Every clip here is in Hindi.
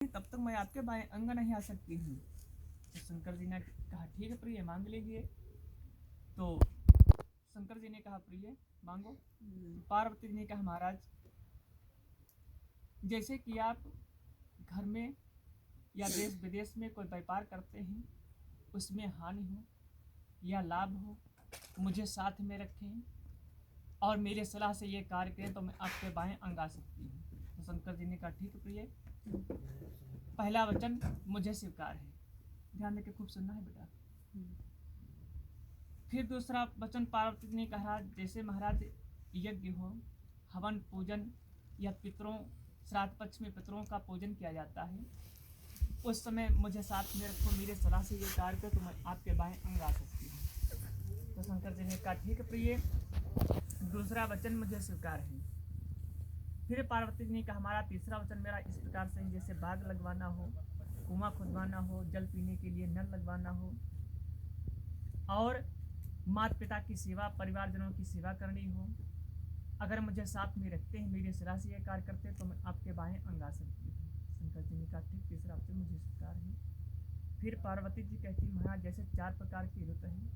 तब तक मैं आपके बाएं अंग नहीं आ सकती हूँ। तो शंकर जी ने कहा ठीक है प्रिय, मांग लीजिए। तो शंकर जी ने कहा प्रिय मांगो। पार्वती जी ने कहा महाराज, जैसे कि आप घर में या देश विदेश में कोई व्यापार करते हैं, उसमें हानि हो या लाभ हो, मुझे साथ में रखें और मेरे सलाह से ये कार्य करें तो मैं आपके बाएं अंग आ सकती हूँ। तो शंकर जी ने कहा ठीक है प्रिय, पहला वचन मुझे स्वीकार है। ध्यान देके खूब सुनना है बेटा। फिर दूसरा वचन पार्वती जी ने कहा, जैसे महाराज यज्ञ हो, हवन पूजन या पितरों श्राद्ध पक्ष में पितरों का पूजन किया जाता है, उस समय मुझे साथ में रखो, मेरे सलाह से ये कार्य करो तो मैं आपके बाएं अंग आ सकती हूँ। तो शंकर जी ने कहा ठीक है प्रिय, दूसरा वचन मुझे स्वीकार है। फिर पार्वती जी ने कहा हमारा तीसरा वचन मेरा इस प्रकार से है, जैसे बाग लगवाना हो, कुआं खुदवाना हो, जल पीने के लिए नल लगवाना हो और माता पिता की सेवा, परिवारजनों की सेवा करनी हो, अगर मुझे साथ में रखते हैं, मेरी सलाह से यह कार्य करते हैं तो मैं आपके बाएं अंग आ सकती हूँ। शंकर जी ने कहा ठीक, तीसरा वचन मुझे स्वीकार है। फिर पार्वती जी कहती महाराज, जैसे 4 प्रकार की ऋतु है,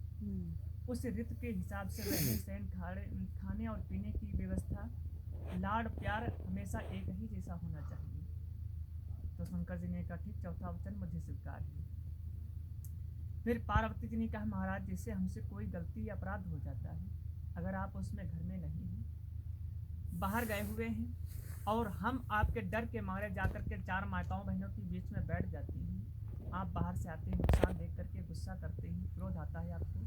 उस ऋतु के हिसाब से रहने सहन, खाने और पीने की व्यवस्था, लाड़ प्यार हमेशा एक ही जैसा होना चाहिए। तो शंकर जी ने कहा ठीक, चौथा वचन मुझे स्वीकार है। फिर पार्वती जी ने कहा महाराज, जैसे हमसे कोई गलती या अपराध हो जाता है, अगर आप उसमें घर में नहीं हैं, बाहर गए हुए हैं और हम आपके डर के मारे जाकर के 4 माताओं बहनों के बीच में बैठ जाती हैं, आप बाहर से आते हैं, नुकसान देख करके गुस्सा करते हैं, क्रोध आता है आपको,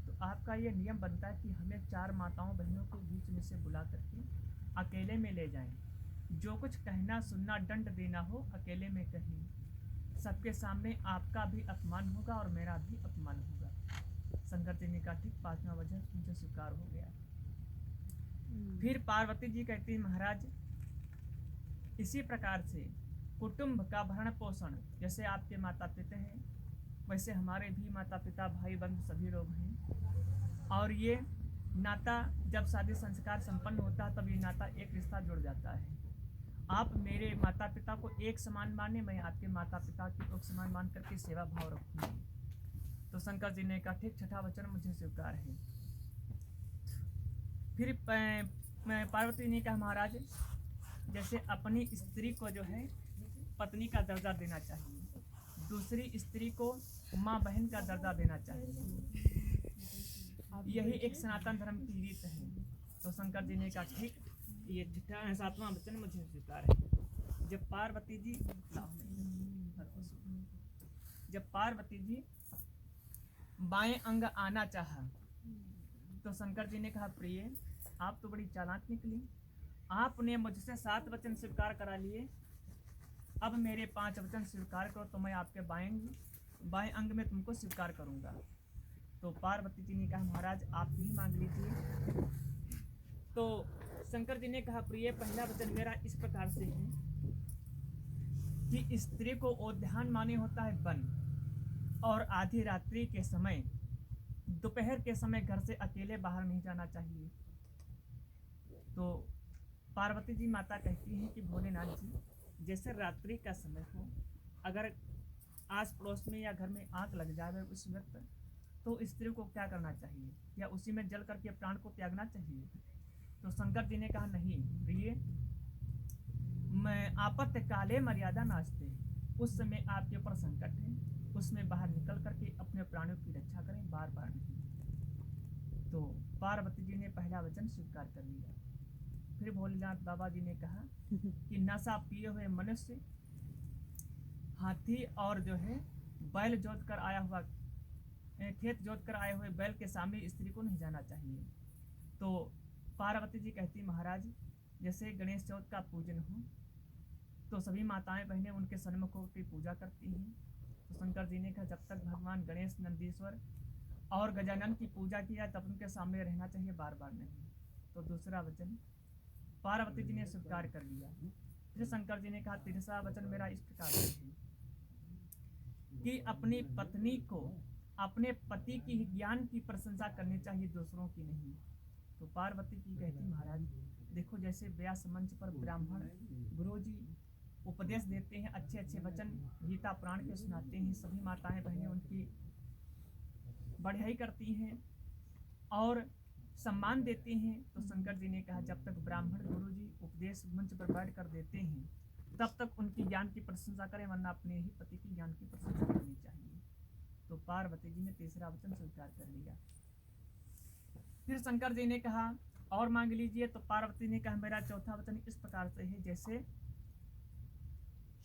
तो आपका ये नियम बनता है कि हमें 4 माताओं बहनों के बीच में से बुला करके अकेले में ले जाएं, जो कुछ कहना सुनना दंड देना हो अकेले में कहें, सबके सामने आपका भी अपमान होगा और मेरा भी अपमान होगा। शंकर जी ने कहा ठीक, 5वां वचन मुझे स्वीकार हो गया। फिर पार्वती जी कहती महाराज, इसी प्रकार से कुटुंब का भरण पोषण, जैसे आपके माता पिता हैं वैसे हमारे भी माता पिता भाई बंधु सभी लोग हैं, और ये नाता जब शादी संस्कार संपन्न होता है तब ये नाता एक रिश्ता जुड़ जाता है। आप मेरे माता पिता को एक समान माने, मैं आपके माता पिता की एक समान मान करके सेवा भाव रखूंगी। तो शंकर जी ने कहा ठीक, 6ठा वचन मुझे स्वीकार है। फिर पार्वती ने कहा महाराज, जैसे अपनी स्त्री को जो है पत्नी का दर्जा देना चाहिए, दूसरी स्त्री को माँ बहन का दर्जा देना चाहिए, यही एक सनातन धर्म की रीत है। तो शंकर जी ने कहा ठीक, ये 7वां वचन मुझे स्वीकार है। जब पार्वती जी बाएं अंग आना चाहा तो शंकर जी ने कहा प्रिय, आप तो बड़ी चालाक निकली, आपने मुझसे 7 वचन स्वीकार करा लिए, अब मेरे 5 वचन स्वीकार करो तो मैं आपके बाएं अंग में तुमको स्वीकार करूंगा। तो पार्वती जी ने कहा महाराज आप भी मांग लीजिए। तो शंकर जी ने कहा प्रिय, पहला वचन मेरा इस प्रकार से है कि स्त्री को उद्यान माने होता है वन, और आधी रात्रि के समय, दोपहर के समय घर से अकेले बाहर नहीं जाना चाहिए। तो पार्वती जी माता कहती हैं कि भोलेनाथ जी, जैसे रात्रि का समय हो, अगर आस पड़ोस में या घर में आग लग जाए उस वक्त, तो स्त्री को क्या करना चाहिए, या उसी में जल करके प्राण को त्यागना चाहिए। तो शंकर जी ने कहा नहीं प्रिय, मैं आपत्त काले मर्यादा नाचते, उस समय आपके ऊपर संकट है, उसमें बाहर निकल करके अपने प्राणों की रक्षा करें, बार बार नहीं। तो पार्वती जी ने पहला वचन स्वीकार कर लिया। फिर भोलेनाथ बाबा जी ने कहा कि नशा पिए हुए मनुष्य हाथी और जो है बैल जोत कर आया हुआ, खेत जोत कर आए हुए बैल के सामने स्त्री को नहीं जाना चाहिए। तो पार्वती जी कहती महाराज, जैसे गणेश चौथ का पूजन हो तो सभी माताएं बहनें उनके सन्मुखों की पूजा करती हैं। तो शंकर जी ने कहा जब तक भगवान गणेश, नंदीश्वर और गजानन की पूजा की जाए तब उनके सामने रहना चाहिए, बार बार नहीं। तो दूसरा वचन पार्वती जी ने स्वीकार कर लिया। फिर शंकर जी ने कहा तीसरा वचन मेरा इस प्रकार से है कि अपनी पत्नी को अपने पति की ज्ञान की प्रशंसा करनी चाहिए, दूसरों की नहीं। तो पार्वती जी कहती महाराज देखो, जैसे व्यास मंच पर ब्राह्मण गुरु जी उपदेश देते हैं, अच्छे अच्छे वचन गीता पुराण के सुनाते हैं। सभी माताएं बहनें उनकी बढ़ाई करती हैं और सम्मान देते हैं। तो शंकर जी ने कहा जब तक ब्राह्मण गुरु जी उपदेश मंच पर बैठ कर देते हैं तब तक उनकी ज्ञान की प्रशंसा करें, वरना अपने ही पति की ज्ञान की प्रशंसा करनी चाहिए। तो पार्वती जी ने तीसरा वचन स्वीकार कर लिया। फिर शंकर जी ने कहा और मांग लीजिए। तो पार्वती ने कहा मेरा चौथा वचन इस प्रकार से है जैसे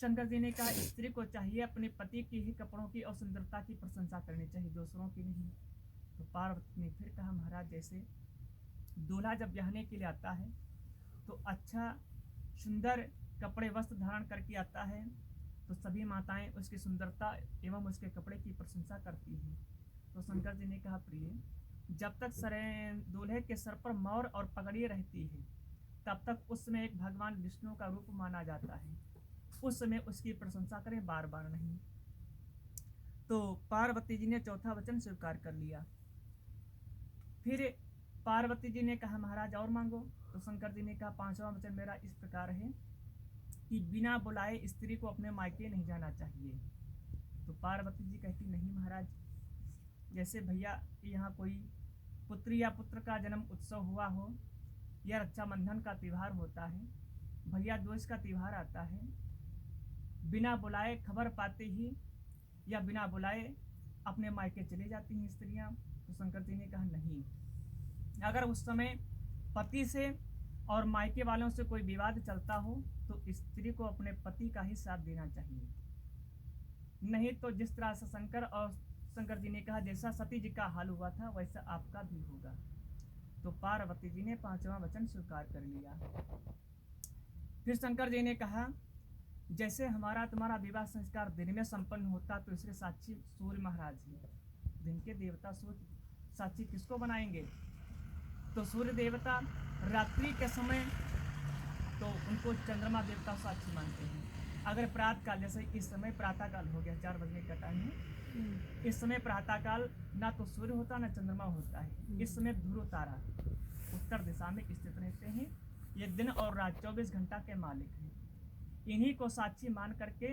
शंकर जी ने कहा स्त्री को चाहिए अपने पति के ही कपड़ों की और सुंदरता की प्रशंसा करनी चाहिए, दूसरों की नहीं। तो पार्वती ने फिर कहा महाराज जैसे दूल्हा जब ब्याहने के लिए आता है तो अच्छा सुंदर कपड़े वस्त्र धारण करके आता है तो सभी माताएं उसकी सुंदरता एवं उसके कपड़े की प्रशंसा करती हैं। तो शंकर जी ने कहा प्रिय जब तक दूल्हे के सर पर मौर और पगड़ी रहती है तब तक उस समय एक भगवान विष्णु का रूप माना जाता है, उस समय उसकी प्रशंसा करें, बार बार नहीं। तो पार्वती जी ने चौथा वचन स्वीकार कर लिया। फिर पार्वती जी ने कहा महाराज और मांगो। तो शंकर जी ने कहा पांचवा वचन मेरा इस प्रकार है कि बिना बुलाए स्त्री को अपने मायके नहीं जाना चाहिए। तो पार्वती जी कहती नहीं महाराज, जैसे भैया यहाँ कोई पुत्री या पुत्र का जन्म उत्सव हुआ हो या रक्षाबंधन का त्यौहार होता है, भैया दूज का त्यौहार आता है, बिना बुलाए खबर पाते ही या बिना बुलाए अपने मायके चले जाती हैं स्त्रियाँ। तो शंकर जी ने कहा नहीं, अगर उस समय पति से और मायके वालों से कोई विवाद चलता हो तो स्त्री को अपने पति का ही साथ देना चाहिए, नहीं तो जिस तरह से शंकर जी ने कहा जैसा सती जी का हाल हुआ था वैसा आपका भी होगा। तो पार्वती जी ने पांचवा वचन स्वीकार कर लिया। फिर शंकर जी ने कहा जैसे हमारा तुम्हारा विवाह संस्कार दिन में संपन्न होता तो इसके साक्षी सूर्य महाराज हैं, दिन के देवता सूर्य साक्षी किसको बनाएंगे? तो सूर्य देवता रात्रि के समय तो उनको चंद्रमा देवता साक्षी मानते हैं। अगर प्रातः काल जैसे इस समय प्रातः काल हो गया 4 बजने का टाइम है, इस समय प्रातः काल ना तो सूर्य होता ना चंद्रमा होता है, इस समय ध्रुव तारा उत्तर दिशा में स्थित रहते हैं। ये दिन और रात 24 घंटा के मालिक हैं। इन्हीं को साक्षी मान करके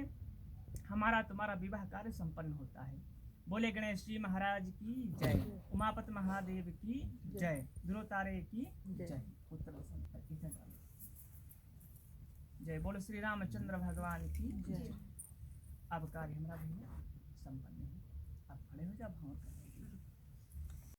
हमारा तुम्हारा विवाह कार्य संपन्न होता है। बोले गणेश जी महाराज की जय, उमापति महादेव की जय, ध्रुव तारे की जय, उत्तर दिशा में जय। बोलो श्री रामचंद्र भगवान की जय। अब कार्य हमारा भैया संपन्न है। अब खड़े हो जाओ।